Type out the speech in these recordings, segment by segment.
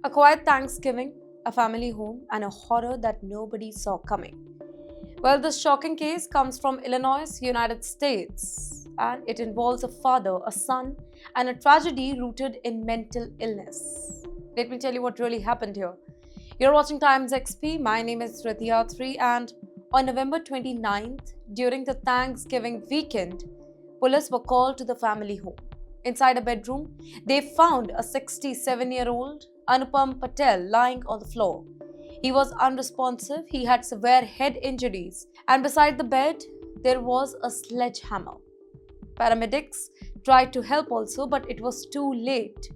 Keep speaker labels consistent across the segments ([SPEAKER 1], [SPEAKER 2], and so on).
[SPEAKER 1] A quiet Thanksgiving, a family home, and a horror that nobody saw coming. Well, this shocking case comes from Illinois, United States, and it involves a father, a son, and a tragedy rooted in mental illness. Let me tell you what really happened here. You're watching TimesXP. My name is Srithiyatri, and on November 29th, during the Thanksgiving weekend, police were called to the family home. Inside a bedroom, they found a 67-year-old Anupam Patel lying on the floor. He was unresponsive, he had severe head injuries, and beside the bed, there was a sledgehammer. Paramedics tried to help also, but it was too late.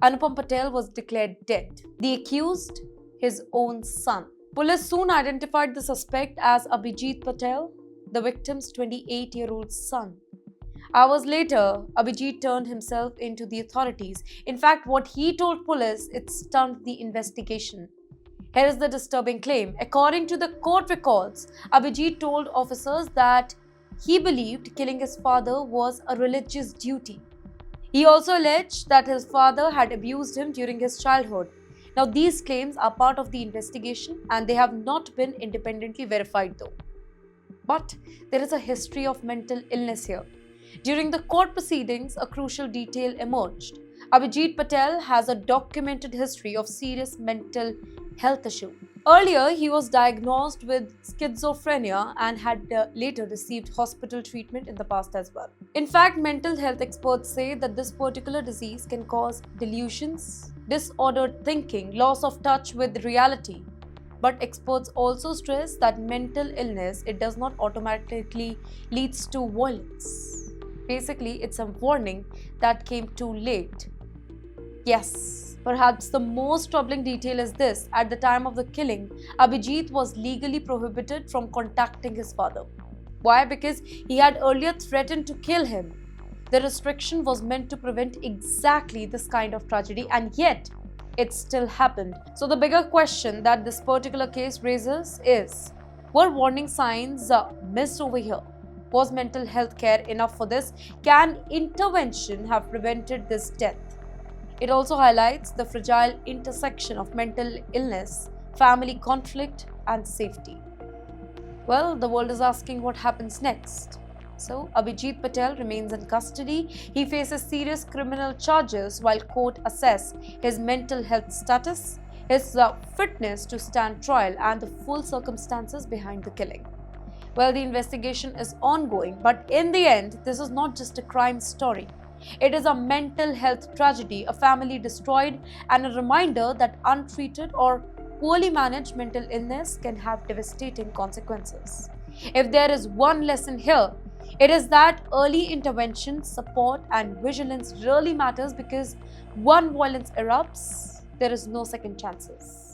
[SPEAKER 1] Anupam Patel was declared dead. The accused, his own son. Police soon identified the suspect as Abhijit Patel, the victim's 28-year-old son. Hours later, Abhijit turned himself into the authorities. In fact, what he told police, it stunned the investigation. Here is the disturbing claim. According to the court records, Abhijit told officers that he believed killing his father was a religious duty. He also alleged that his father had abused him during his childhood. Now, these claims are part of the investigation and they have not been independently verified though. But there is a history of mental illness here. During the court proceedings, a crucial detail emerged. Abhijit Patel has a documented history of serious mental health issue. Earlier, he was diagnosed with schizophrenia and had later received hospital treatment in the past as well. In fact, mental health experts say that this particular disease can cause delusions, disordered thinking, loss of touch with reality. But experts also stress that mental illness, it does not automatically leads to violence. Basically, it's a warning that came too late. Yes, perhaps the most troubling detail is this. At the time of the killing, Abhijit was legally prohibited from contacting his father. Why? Because he had earlier threatened to kill him. The restriction was meant to prevent exactly this kind of tragedy, and yet it still happened. So the bigger question that this particular case raises is, were warning signs missed over here? Was mental health care enough for this? Can intervention have prevented this death? It also highlights the fragile intersection of mental illness, family conflict, and safety. Well, the world is asking what happens next. So, Abhijit Patel remains in custody. He faces serious criminal charges while court assess his mental health status, his fitness to stand trial, and the full circumstances behind the killing. Well, the investigation is ongoing, but in the end, this is not just a crime story. It is a mental health tragedy, a family destroyed, and a reminder that untreated or poorly managed mental illness can have devastating consequences. If there is one lesson here, it is that early intervention, support, and vigilance really matters, because once violence erupts, there is no second chances.